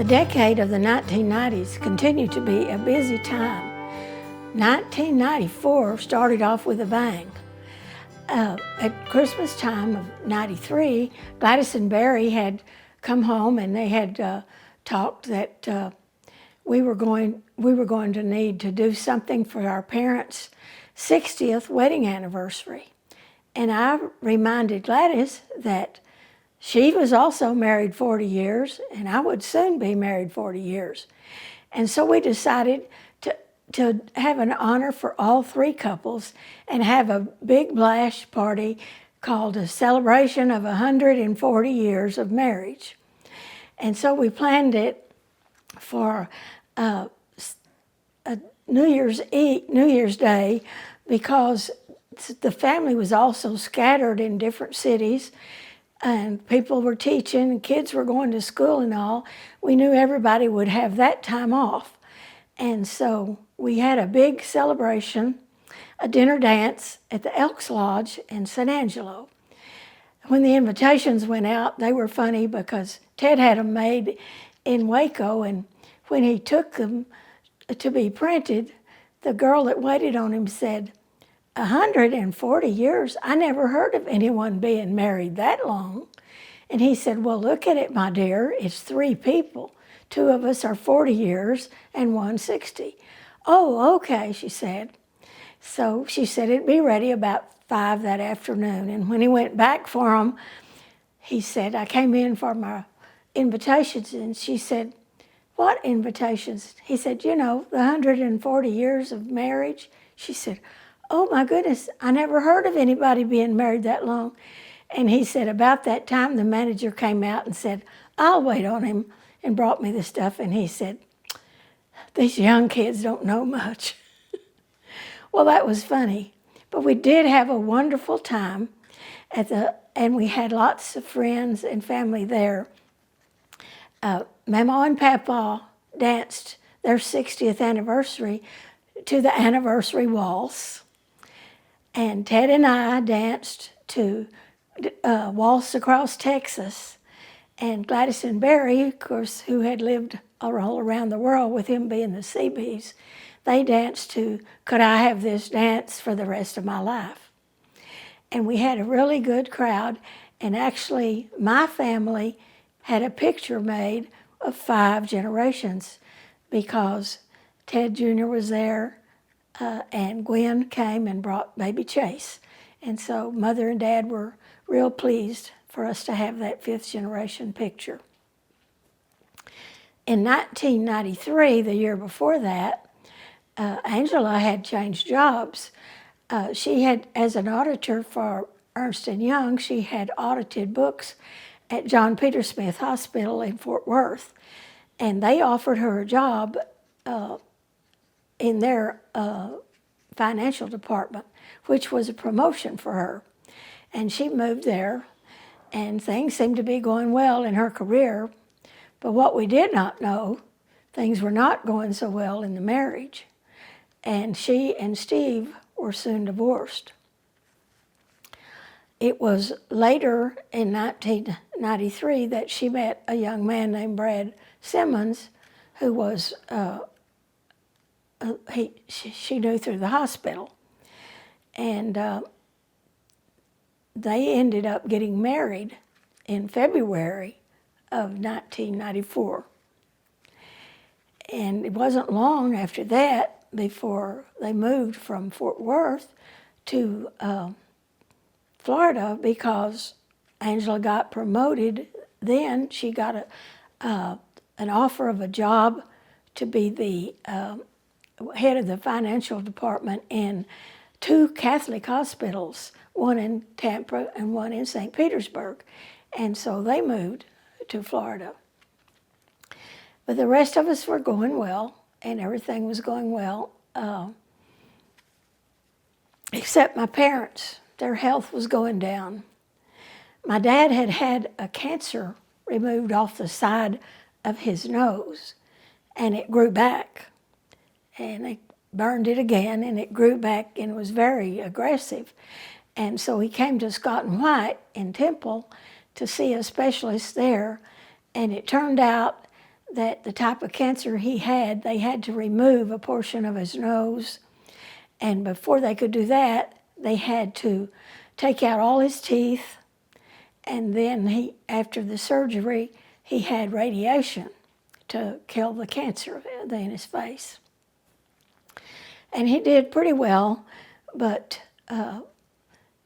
The decade of the 1990s continued to be a busy time. 1994 started off with a bang. At Christmas time of '93, Gladys and Barry had come home and they had talked that we were going to need to do something for our parents' 60th wedding anniversary. And I reminded Gladys that she was also married 40 years, and I would soon be married 40 years. And so we decided to have an honor for all three couples and have a big blast party called a celebration of 140 years of marriage. And so we planned it for a New Year's Day, because the family was also scattered in different cities, and people were teaching, and kids were going to school and all. We knew everybody would have that time off. And so we had a big celebration, a dinner dance at the Elks Lodge in San Angelo. When the invitations went out, they were funny because Ted had them made in Waco, and when he took them to be printed, the girl that waited on him said, 140 years? I never heard of anyone being married that long. And he said, well, look at it, my dear. It's three people. Two of us are 40 years and one 60. Oh, okay, she said. So she said it'd be ready about 5 that afternoon. And when he went back for them, he said, I came in for my invitations. And she said, what invitations? He said, you know, the 140 years of marriage. She said, oh my goodness, I never heard of anybody being married that long. And he said, about that time, the manager came out and said, I'll wait on him, and brought me the stuff. And he said, these young kids don't know much. Well, that was funny. But we did have a wonderful time and we had lots of friends and family there. Mama and Papa danced their 60th anniversary to the anniversary waltz. And Ted and I danced to Waltz Across Texas. And Gladys and Barry, of course, who had lived all around the world with him being the Seabees, they danced to Could I Have This Dance for the Rest of My Life. And we had a really good crowd. And actually, my family had a picture made of 5 generations, because Ted Jr. was there, and Gwen came and brought baby Chase. And so Mother and Dad were real pleased for us to have that 5th generation picture. In 1993, the year before that, Angela had changed jobs. She had, as an auditor for Ernst & Young, she had audited books at John Peter Smith Hospital in Fort Worth. And they offered her a job in their financial department, which was a promotion for her. And she moved there, and things seemed to be going well in her career. But what we did not know, things were not going so well in the marriage. And she and Steve were soon divorced. It was later in 1993 that she met a young man named Brad Simmons, who was, she knew through the hospital. And they ended up getting married in February of 1994. And it wasn't long after that before they moved from Fort Worth to Florida, because Angela got promoted. Then she got an offer of a job to be the head of the financial department in 2 Catholic hospitals, one in Tampa and one in St. Petersburg. And so they moved to Florida. But the rest of us were going well, and everything was going well, except my parents. Their health was going down. My dad had had a cancer removed off the side of his nose, and it grew back. And they burned it again, and it grew back and was very aggressive. And so he came to Scott and White in Temple to see a specialist there, and it turned out that the type of cancer he had, they had to remove a portion of his nose. And before they could do that, they had to take out all his teeth. And then after the surgery, he had radiation to kill the cancer in his face. And he did pretty well, but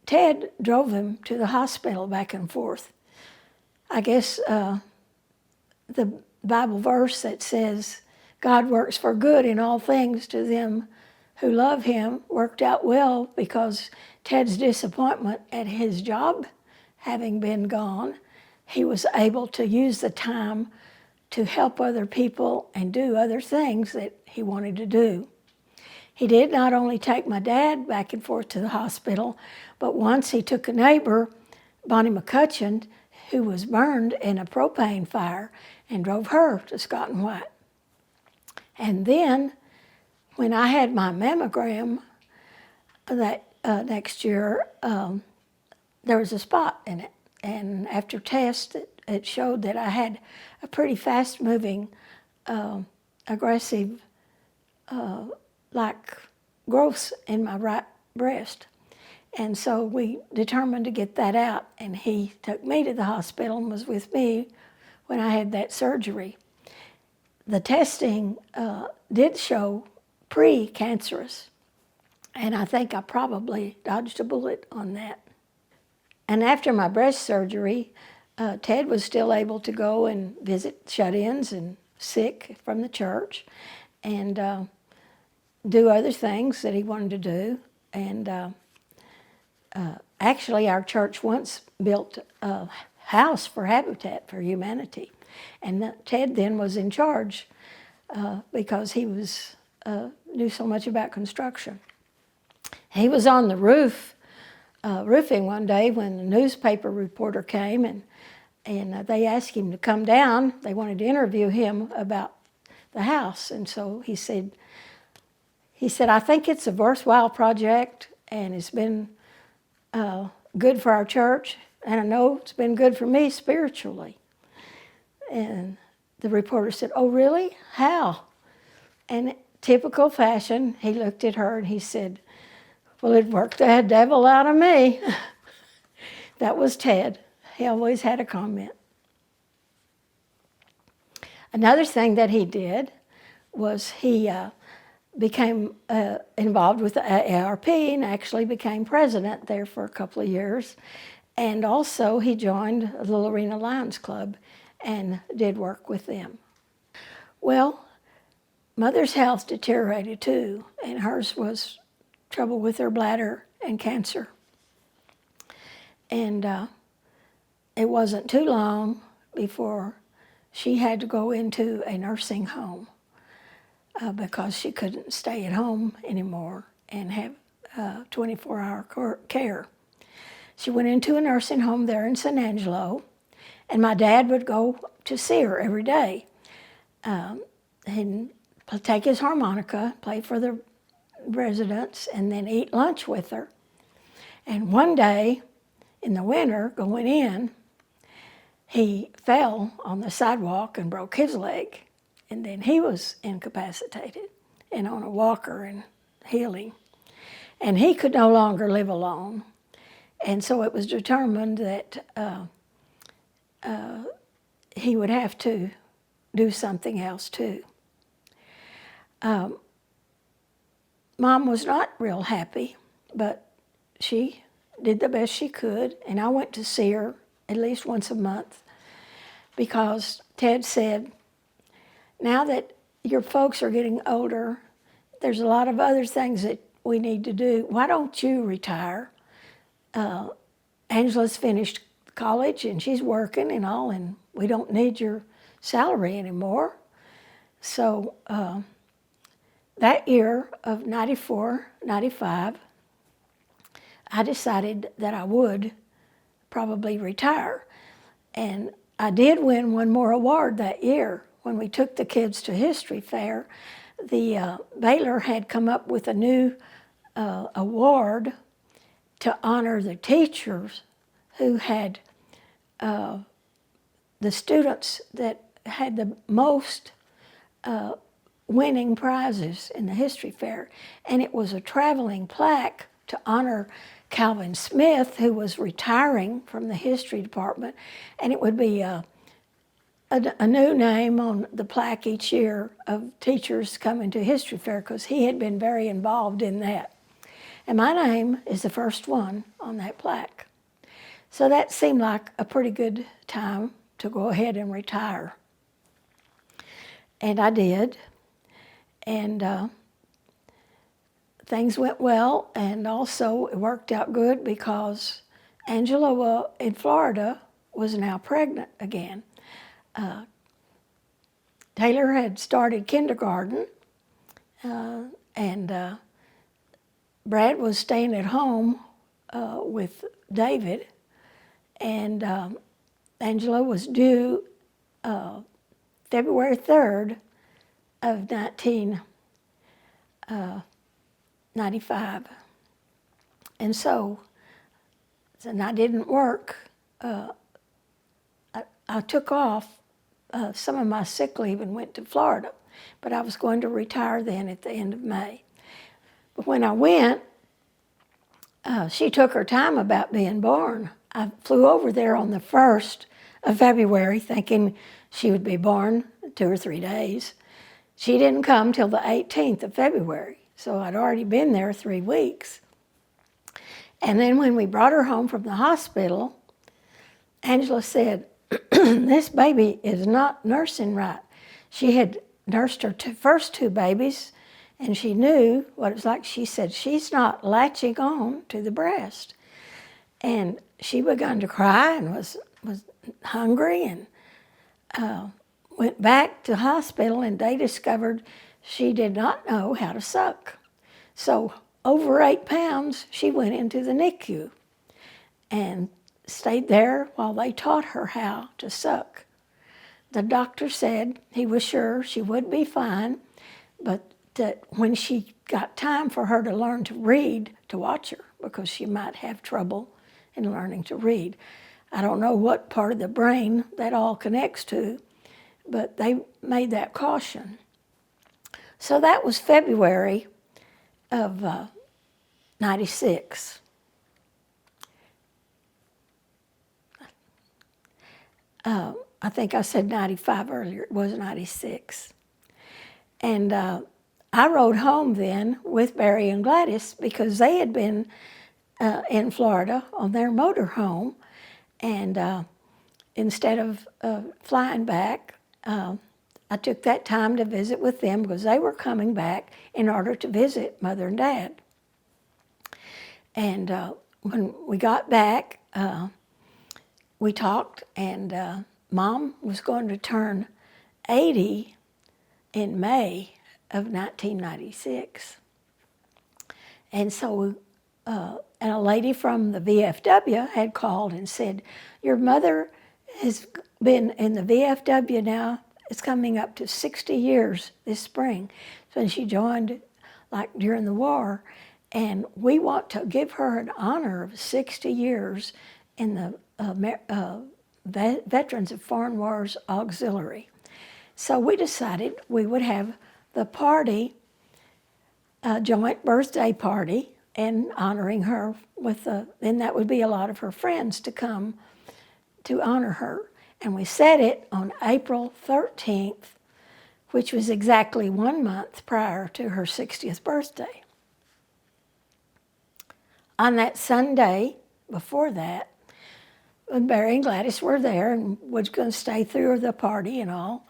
Ted drove him to the hospital back and forth. I guess the Bible verse that says, God works for good in all things to them who love him, worked out well, because Ted's disappointment at his job having been gone, he was able to use the time to help other people and do other things that he wanted to do. He did not only take my dad back and forth to the hospital, but once he took a neighbor, Bonnie McCutcheon, who was burned in a propane fire, and drove her to Scott and White. And then, when I had my mammogram that next year, there was a spot in it. And after tests, it showed that I had a pretty fast-moving, aggressive, like growths in my right breast. And so we determined to get that out, and he took me to the hospital and was with me when I had that surgery. The testing did show pre-cancerous, and I think I probably dodged a bullet on that. And after my breast surgery, Ted was still able to go and visit shut-ins and sick from the church and do other things that he wanted to do. And actually, our church once built a house for Habitat for Humanity. And Ted then was in charge because he knew so much about construction. He was on the roof, roofing one day when the newspaper reporter came, and they asked him to come down. They wanted to interview him about the house. And so he said, I think it's a worthwhile project, and it's been good for our church, and I know it's been good for me spiritually. And the reporter said, oh, really? How? And in typical fashion, he looked at her and he said, well, it worked the devil out of me. That was Ted. He always had a comment. Another thing that he did was he became involved with the AARP and actually became president there for a couple of years. And also he joined the Lorena Lions Club and did work with them. Well, Mother's health deteriorated too, and hers was trouble with her bladder and cancer. And it wasn't too long before she had to go into a nursing home because she couldn't stay at home anymore and have 24-hour care. She went into a nursing home there in San Angelo, and my dad would go to see her every day. He'd take his harmonica, play for the residents, and then eat lunch with her. And one day, in the winter, going in, he fell on the sidewalk and broke his leg. And then he was incapacitated and on a walker and healing. And he could no longer live alone. And so it was determined that he would have to do something else too. Mom was not real happy, but she did the best she could, and I went to see her at least once a month because Ted said, now that your folks are getting older, there's a lot of other things that we need to do. Why don't you retire? Angela's finished college and she's working and all, and we don't need your salary anymore. So that year of 94, 95, I decided that I would probably retire. And I did win one more award that year. When we took the kids to History Fair, the Baylor had come up with a new award to honor the teachers who had, the students that had the most winning prizes in the history fair, and it was a traveling plaque to honor Calvin Smith, who was retiring from the history department, and it would be a new name on the plaque each year of teachers coming to history fair, because he had been very involved in that. And my name is the first one on that plaque. So that seemed like a pretty good time to go ahead and retire. And I did. And things went well, and also it worked out good because Angela in Florida was now pregnant again. Taylor had started kindergarten, and Brad was staying at home with David, and Angela was due February 3rd of 1995. And so I didn't work. I took off some of my sick leave and went to Florida, but I was going to retire then at the end of May. But when I went, she took her time about being born. I flew over there on the 1st of February thinking she would be born 2 or 3 days. She didn't come till the 18th of February, so I'd already been there 3 weeks. And then when we brought her home from the hospital, Angela said, "This baby is not nursing right." She had nursed her first 2 babies, and she knew what it was like. She said, "She's not latching on to the breast." And she began to cry and was hungry, and went back to the hospital, and they discovered she did not know how to suck. So over 8 pounds, she went into the NICU and stayed there while they taught her how to suck. The doctor said he was sure she would be fine, but that when she got time for her to learn to read, to watch her, because she might have trouble in learning to read. I don't know what part of the brain that all connects to, but they made that caution. So that was February of 96. I think I said 95 earlier. It was 96. And I rode home then with Barry and Gladys because they had been in Florida on their motor home. And instead of flying back, I took that time to visit with them because they were coming back in order to visit Mother and Dad. And when we got back, we talked, and Mom was going to turn 80 in May of 1996. And so, and a lady from the VFW had called and said, "Your mother has been in the VFW now. It's coming up to 60 years this spring." So she joined like during the war, and we want to give her an honor of 60 years in the Veterans of Foreign Wars Auxiliary. So we decided we would have the party, a joint birthday party, and honoring her with then that would be a lot of her friends to come to honor her. And we set it on April 13th, which was exactly 1 month prior to her 60th birthday. On that Sunday before that, when Barry and Gladys were there and was going to stay through the party and all,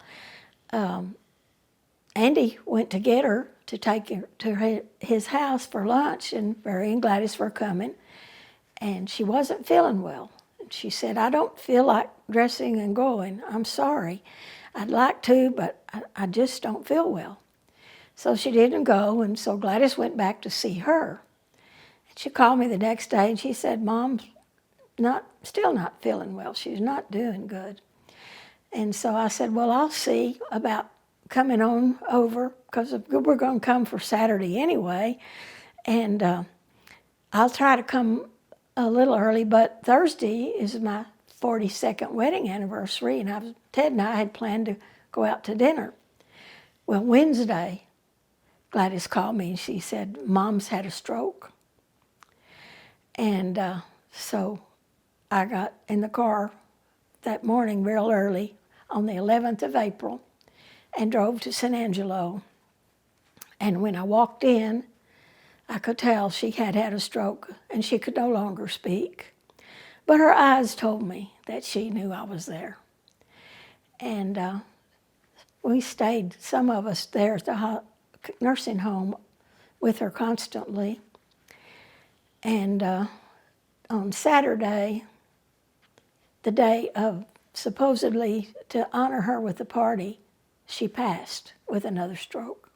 Andy went to get her to take her to his house for lunch, and Barry and Gladys were coming, and she wasn't feeling well. She said, "I don't feel like dressing and going. I'm sorry. I'd like to, but I just don't feel well." So she didn't go, and so Gladys went back to see her. And she called me the next day, and she said, "Mom's still not feeling well. She's not doing good." And so I said, "Well, I'll see about coming on over, because we're going to come for Saturday anyway, and I'll try to come a little early, but Thursday is my 42nd wedding anniversary, and Ted and I had planned to go out to dinner. Well, Wednesday, Gladys called me and she said, Mom's had a stroke. And so I got in the car that morning real early on the 11th of April and drove to San Angelo. And when I walked in, I could tell she had had a stroke and she could no longer speak. But her eyes told me that she knew I was there. And we stayed, some of us there at the nursing home with her constantly. And on Saturday, the day of supposedly to honor her with the party, she passed with another stroke.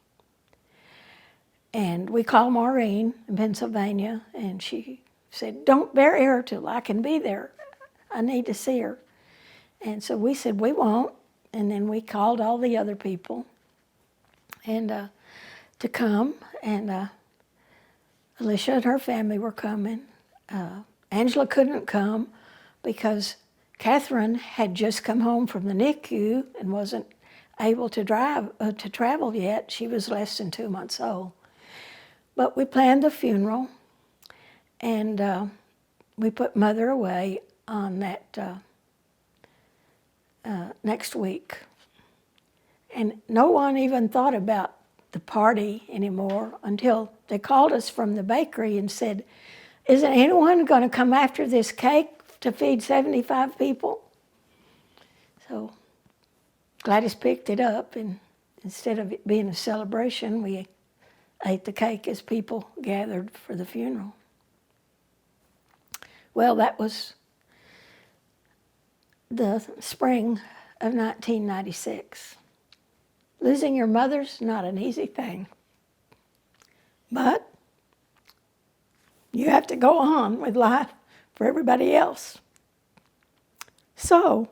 And we called Maureen in Pennsylvania, and she said, don't bury her till I can be there. I need to see her. And so we said, we won't. And then we called all the other people and to come. And Alicia and her family were coming. Angela couldn't come because Catherine had just come home from the NICU and wasn't able to travel yet. She was less than 2 months old. But we planned the funeral, and we put Mother away on that next week. And no one even thought about the party anymore until they called us from the bakery and said, isn't anyone going to come after this cake to feed 75 people? So Gladys picked it up, and instead of it being a celebration, we ate the cake as people gathered for the funeral. Well, that was the spring of 1996. Losing your mother's not an easy thing, but you have to go on with life for everybody else. So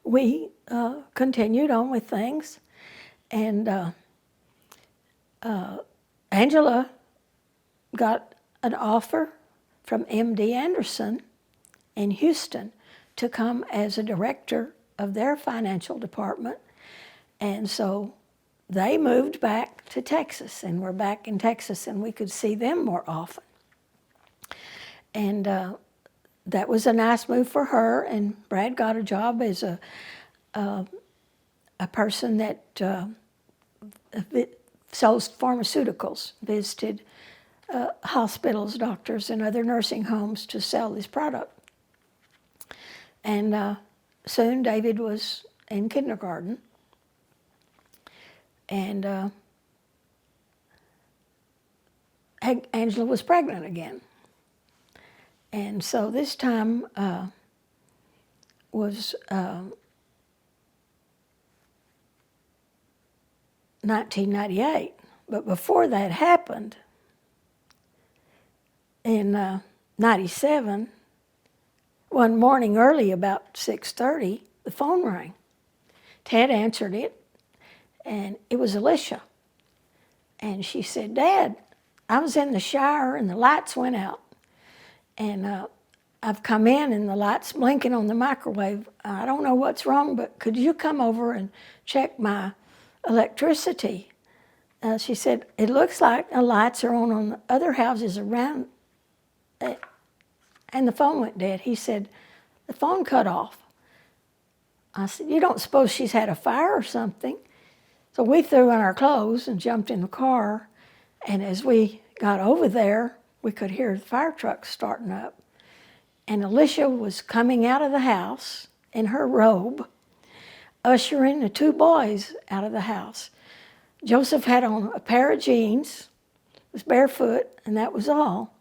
we continued on with things, and Angela got an offer from MD Anderson in Houston to come as a director of their financial department. And so they moved back to Texas, and we're back in Texas, and we could see them more often. And that was a nice move for her, and Brad got a job as a person that sells pharmaceuticals, visited hospitals, doctors, and other nursing homes to sell this product. And soon David was in kindergarten, and Angela was pregnant again. And so this time was 1998. But before that happened, in 97, one morning early about 6:30, the phone rang. Ted answered it, and it was Alicia. And she said, Dad, I was in the shower and the lights went out. And I've come in and the light's blinking on the microwave. I don't know what's wrong, but could you come over and check my electricity? She said, it looks like the lights are on the other houses around. And the phone went dead. He said, the phone cut off. I said, you don't suppose she's had a fire or something? So we threw on our clothes and jumped in the car. And as we got over there, we could hear the fire truck starting up. And Alicia was coming out of the house in her robe, ushering the two boys out of the house. Joseph had on a pair of jeans, was barefoot, and that was all.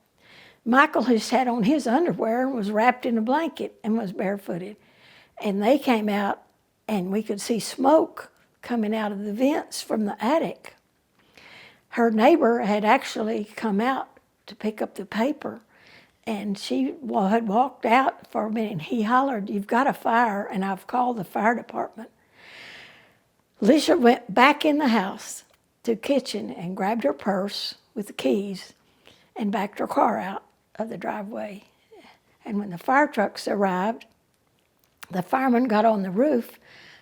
Michael has had on his underwear and was wrapped in a blanket and was barefooted. And they came out, and we could see smoke coming out of the vents from the attic. Her neighbor had actually come out to pick up the paper, and she had walked out for a minute, and he hollered, you've got a fire, and I've called the fire department. Alicia went back in the house to the kitchen and grabbed her purse with the keys and backed her car out of the driveway. And when the fire trucks arrived, the firemen got on the roof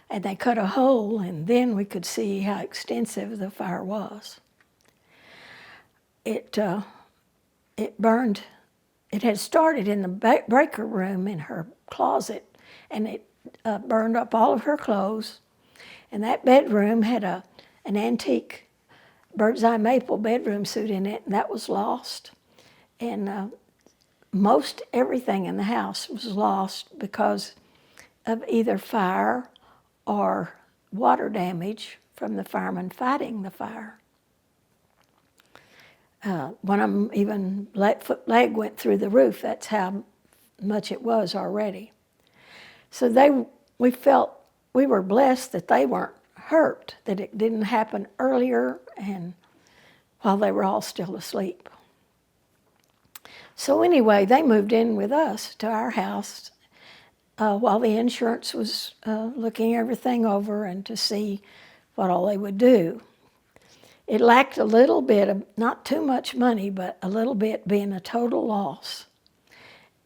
and they cut a hole, and then we could see how extensive the fire was. It burned. It had started in the breaker room in her closet, and it burned up all of her clothes. And that bedroom had an antique bird's eye maple bedroom suit in it, and that was lost. And most everything in the house was lost because of either fire or water damage from the firemen fighting the fire. One of them even leg went through the roof. That's how much it was already. So we felt we were blessed that they weren't hurt, that it didn't happen earlier and while they were all still asleep. So anyway, they moved in with us to our house while the insurance was looking everything over and to see what all they would do. It lacked a little bit of, not too much money, but a little bit being a total loss.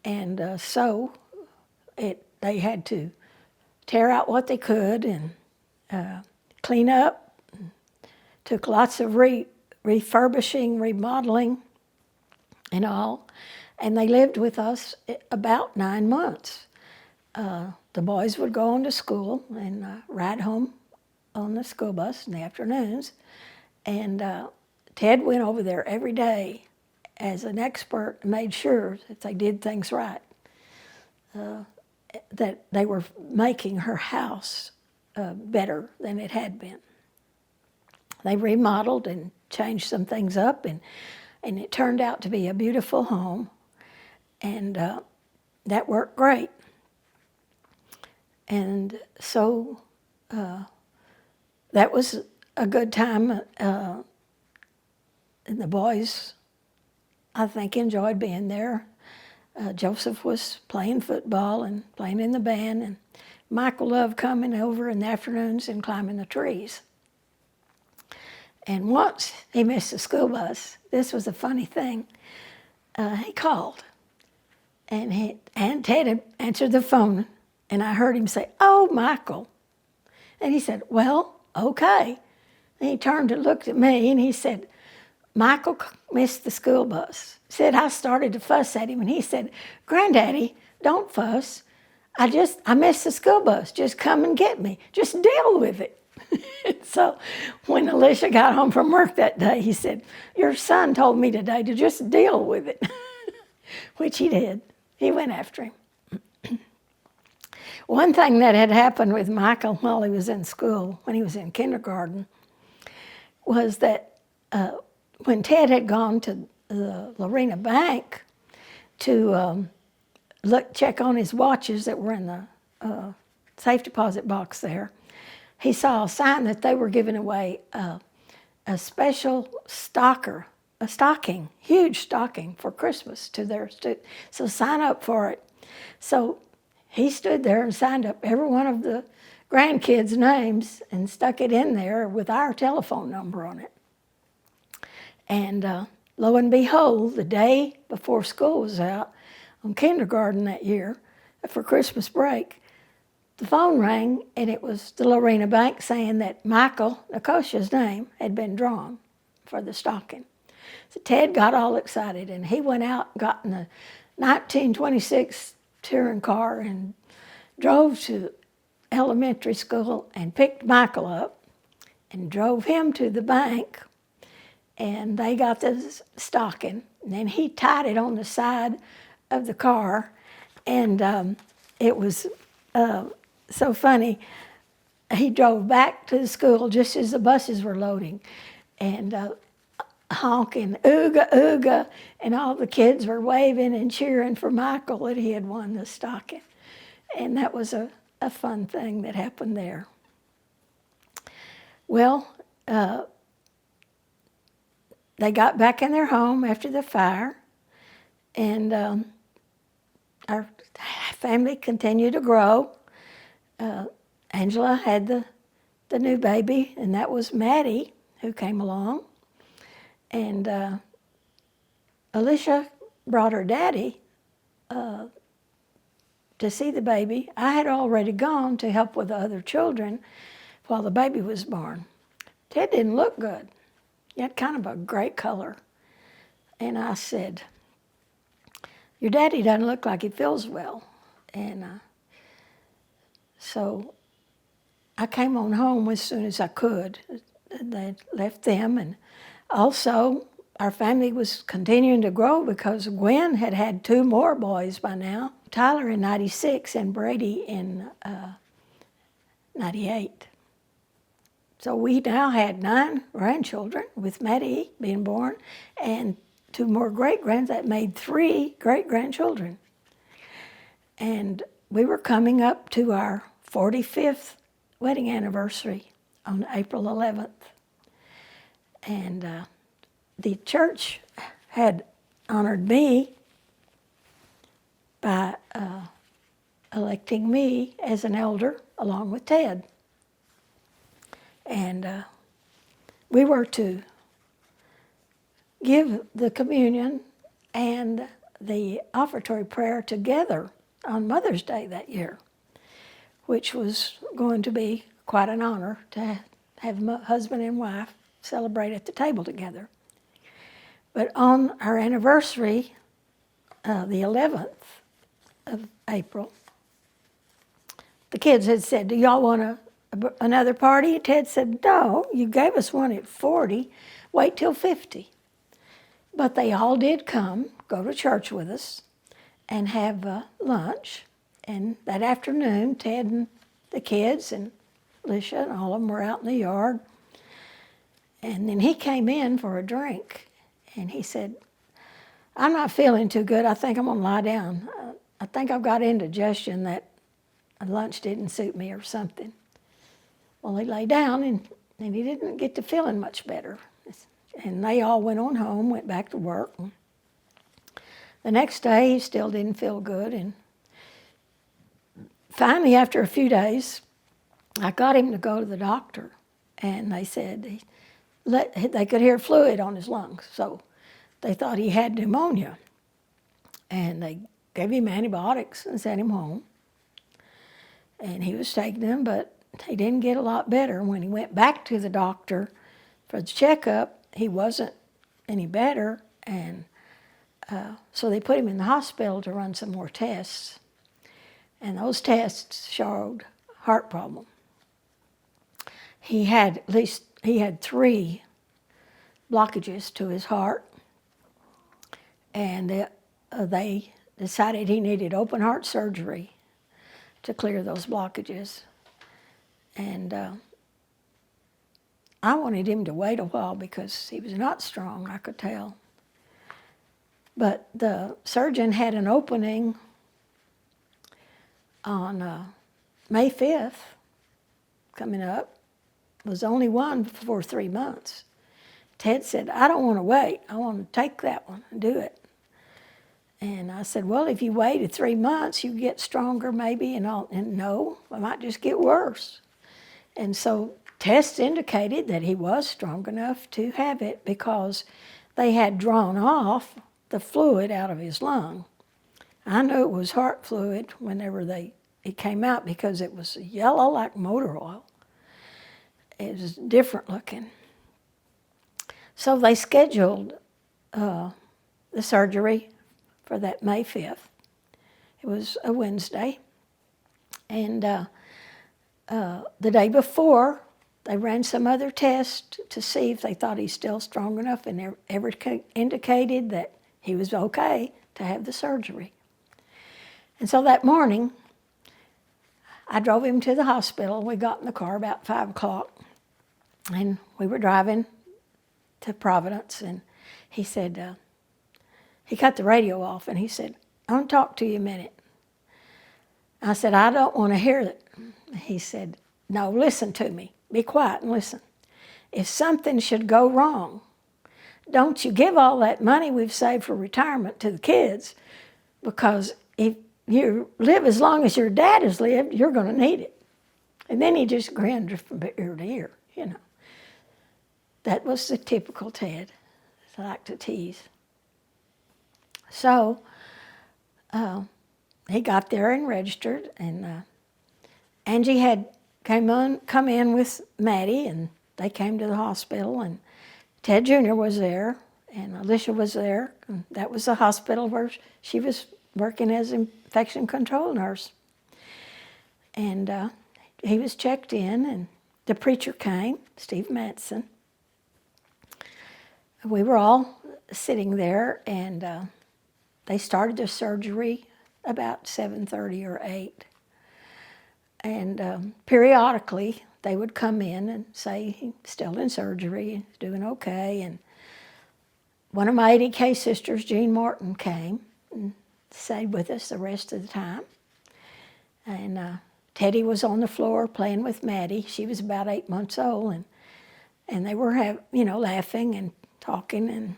And so they had to tear out what they could and clean up. Took lots of refurbishing, remodeling, and all. And they lived with us about 9 months. The boys would go on to school and ride home on the school bus in the afternoons. And Ted went over there every day as an expert and made sure that they did things right, that they were making her house better than it had been. They remodeled and changed some things up, and it turned out to be a beautiful home, and that worked great. And so that was a good time, and the boys, I think, enjoyed being there. Joseph was playing football and playing in the band, and Michael loved coming over in the afternoons and climbing the trees. And once he missed the school bus. This was a funny thing. He called, and Ted had answered the phone, and I heard him say, "Oh, Michael." And he said, "Well, okay." And he turned and looked at me, and he said, "Michael missed the school bus." Said I started to fuss at him, and he said, "Granddaddy, don't fuss. I missed the school bus. Just come and get me. Just deal with it." So when Alicia got home from work that day, he said, "Your son told me today to just deal with it," which he did. He went after him. One thing that had happened with Michael while he was in school, when he was in kindergarten, was that when Ted had gone to the Lorena Bank to check on his watches that were in the safe deposit box there, he saw a sign that they were giving away a special stocking, huge stocking for Christmas to their students. So sign up for it. So he stood there and signed up every one of the grandkids' names and stuck it in there with our telephone number on it. And lo and behold, the day before school was out, on kindergarten that year, for Christmas break, the phone rang, and it was the Lorena Bank saying that Michael Nikosha's name had been drawn for the stocking. So Ted got all excited, and he went out and got in the 1926 touring car and drove to elementary school and picked Michael up and drove him to the bank, and they got the stocking. And then he tied it on the side of the car, and it was so funny. He drove back to the school just as the buses were loading, and honking, "Ooga, ooga," and all the kids were waving and cheering for Michael that he had won the stocking. And that was a fun thing that happened there. Well, they got back in their home after the fire, and our family continued to grow. Angela had the new baby, and that was Maddie, who came along. And Alicia brought her daddy to see the baby. I had already gone to help with the other children while the baby was born. Ted didn't look good. He had kind of a gray color. And I said, your daddy doesn't look like he feels well. And so I came on home as soon as I could. They left them, and also our family was continuing to grow because Gwen had had 2 more boys by now, Tyler in 96 and Brady in 98. So we now had 9 grandchildren with Maddie being born and 2 more great-grands. That made 3 great-grandchildren. And we were coming up to our 45th wedding anniversary on April 11th. And the church had honored me by electing me as an elder along with Ted. And we were to give the communion and the offertory prayer together on Mother's Day that year, which was going to be quite an honor to have my husband and wife celebrate at the table together. But on our anniversary, the 11th of April, the kids had said, do y'all want another party? Ted said, no, you gave us one at 40, wait till 50. But they all did come, go to church with us, and have lunch. And that afternoon, Ted and the kids and Lisha and all of them were out in the yard. And then he came in for a drink, and he said, I'm not feeling too good. I think I'm going to lie down. I think I've got indigestion that lunch didn't suit me or something. Well, he lay down, and he didn't get to feeling much better. And they all went on home, went back to work. The next day, he still didn't feel good. And finally, after a few days, I got him to go to the doctor. And they said they could hear fluid on his lungs. So they thought he had pneumonia. And they gave him antibiotics and sent him home. And he was taking them, but he didn't get a lot better. When he went back to the doctor for the checkup, he wasn't any better, and so they put him in the hospital to run some more tests. And those tests showed heart problem. He had 3 blockages to his heart, and they decided he needed open heart surgery to clear those blockages. And I wanted him to wait a while because he was not strong, I could tell. But the surgeon had an opening on May 5th coming up. It was only one for 3 months. Ted said, I don't want to wait. I want to take that one and do it. And I said, well, if you waited 3 months, you get stronger maybe. And no, I might just get worse. And so tests indicated that he was strong enough to have it because they had drawn off the fluid out of his lung. I knew it was heart fluid whenever it came out because it was yellow like motor oil. It was different looking. So they scheduled the surgery for that May 5th. It was a Wednesday. And the day before, they ran some other tests to see if they thought he's still strong enough, and everything indicated that he was okay to have the surgery. And so that morning, I drove him to the hospital. We got in the car about 5 o'clock, and we were driving to Providence, and he said, he cut the radio off, and he said, I want to talk to you a minute. I said, I don't want to hear it. He said, no, listen to me. Be quiet and listen. If something should go wrong, don't you give all that money we've saved for retirement to the kids, because if you live as long as your dad has lived, you're going to need it. And then he just grinned from ear to ear, you know. That was the typical Ted. I like to tease. So he got there and registered, and Angie had come in with Maddie, and they came to the hospital, and Ted Jr. was there, and Alicia was there. And that was the hospital where she was working as infection control nurse. And he was checked in, and the preacher came, Steve Matson. We were all sitting there, and they started the surgery about 7:30 or 8. And periodically, they would come in and say he's still in surgery, he's doing okay. And one of my 80K sisters, Jean Martin, came and stayed with us the rest of the time. And Teddy was on the floor playing with Maddie. She was about 8 months old, and they were laughing and talking, and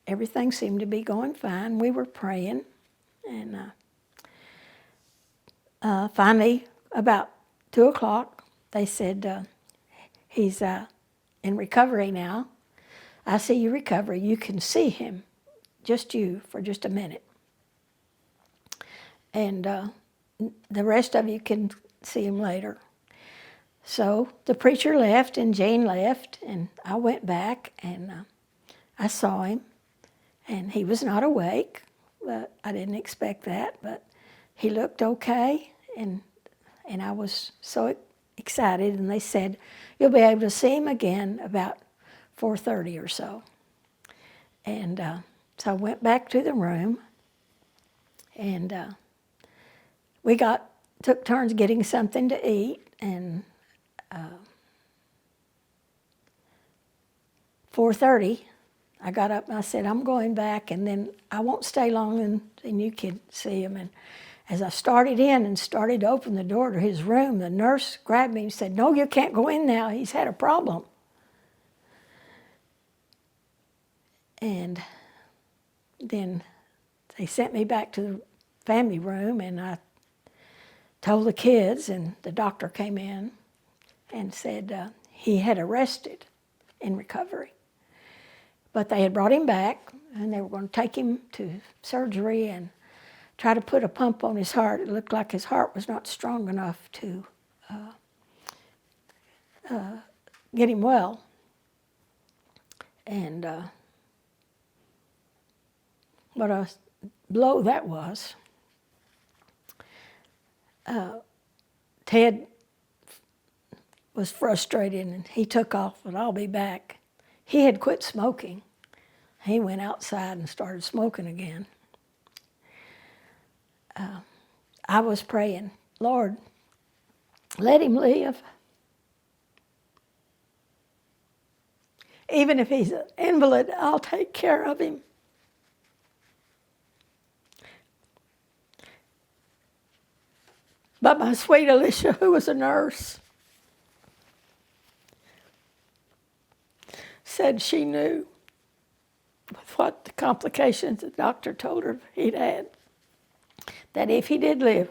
everything seemed to be going fine. We were praying, and finally, about 2 o'clock, they said, he's in recovery now. I see you recover. You can see him, just you, for just a minute. And the rest of you can see him later. So the preacher left, and Jane left, and I went back, and I saw him, and he was not awake, but I didn't expect that, but he looked okay, and I was so excited, and they said, you'll be able to see him again about 4:30 or so. And so I went back to the room, and we took turns getting something to eat, and 4:30, I got up and I said, I'm going back, and then I won't stay long, and you can see him. And as I started in and started to open the door to his room, the nurse grabbed me and said, no, you can't go in now. He's had a problem. And then they sent me back to the family room, and I told the kids, and the doctor came in and said he had arrested in recovery. But they had brought him back, and they were going to take him to surgery and try to put a pump on his heart. It looked like his heart was not strong enough to get him well. And what a blow that was. Ted was frustrated, and he took off, and I'll be back. He had quit smoking. He went outside and started smoking again. I was praying, Lord, let him live. Even if he's an invalid, I'll take care of him. But my sweet Alicia, who was a nurse, said she knew with what the complications the doctor told her he'd had, that if he did live,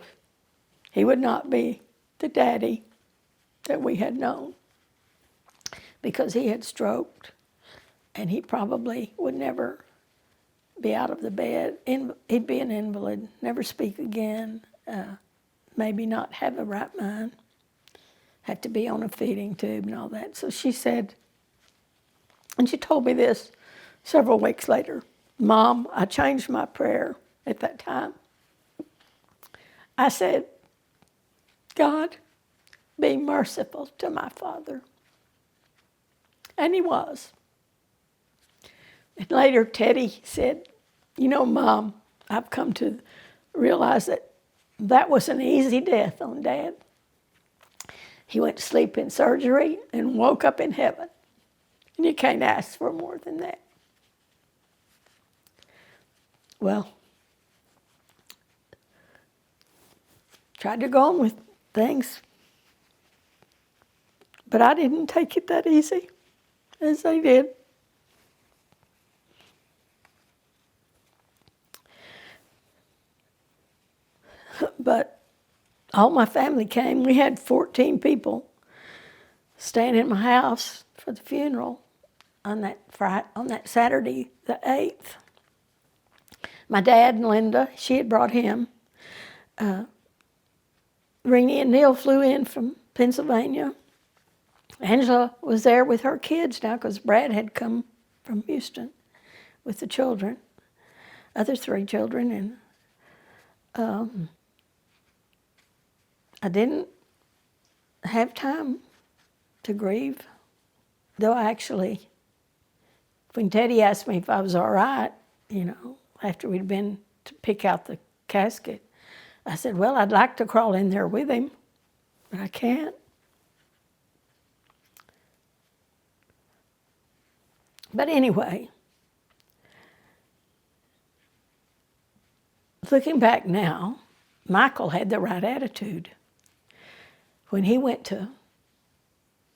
he would not be the daddy that we had known, because he had stroked, and he probably would never be out of the bed. He'd be an invalid, never speak again, maybe not have a right mind, had to be on a feeding tube and all that. So she said, and she told me this several weeks later, Mom, I changed my prayer at that time. I said, God, be merciful to my father. And he was. And later, Teddy said, you know, Mom, I've come to realize that was an easy death on Dad. He went to sleep in surgery and woke up in heaven. And you can't ask for more than that. Well, tried to go on with things, but I didn't take it that easy as they did. But all my family came. We had 14 people staying in my house for the funeral on that Saturday, the 8th. My dad and Linda, she had brought him. Renee and Neil flew in from Pennsylvania. Angela was there with her kids now because Brad had come from Houston with the children, other 3 children, and I didn't have time to grieve, though actually, when Teddy asked me if I was all right, after we'd been to pick out the casket, I said, well, I'd like to crawl in there with him, but I can't. But anyway, looking back now, Michael had the right attitude. When he went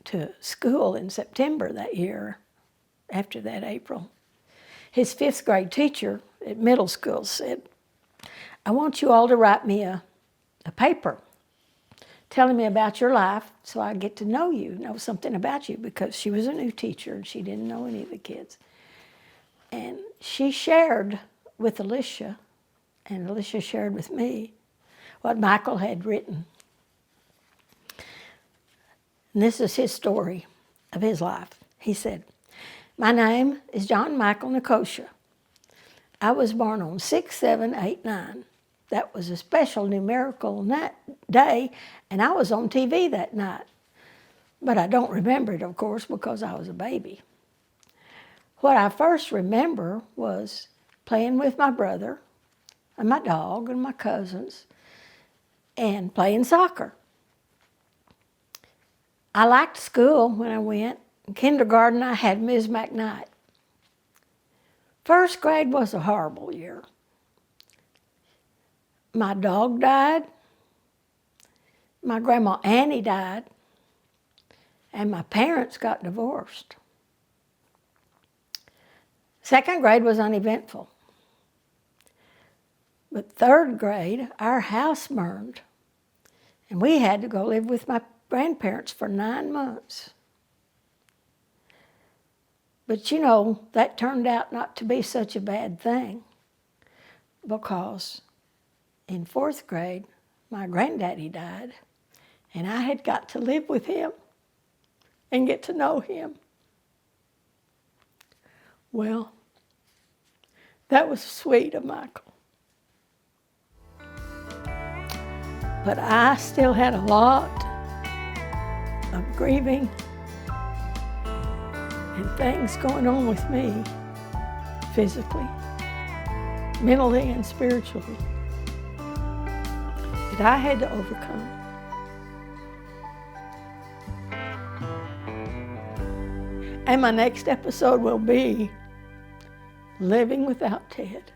to school in September that year, after that April, his 5th grade teacher at middle school said, I want you all to write me a paper telling me about your life so I get to know you, know something about you, because she was a new teacher and she didn't know any of the kids. And she shared with Alicia, and Alicia shared with me what Michael had written. And this is his story of his life. He said, my name is John Michael Nicosia. I was born on 6/7/89. That was a special numerical day, and I was on TV that night. But I don't remember it, of course, because I was a baby. What I first remember was playing with my brother and my dog and my cousins and playing soccer. I liked school when I went. In kindergarten, I had Ms. McKnight. 1st grade was a horrible year. My dog died, my grandma Annie died, and my parents got divorced. 2nd grade was uneventful. But 3rd grade, our house burned, and we had to go live with my grandparents for 9 months. But that turned out not to be such a bad thing, because in 4th grade, my granddaddy died, and I had got to live with him and get to know him. Well, that was sweet of Michael. But I still had a lot of grieving and things going on with me, physically, mentally, and spiritually, that I had to overcome. And my next episode will be Living Without Ted.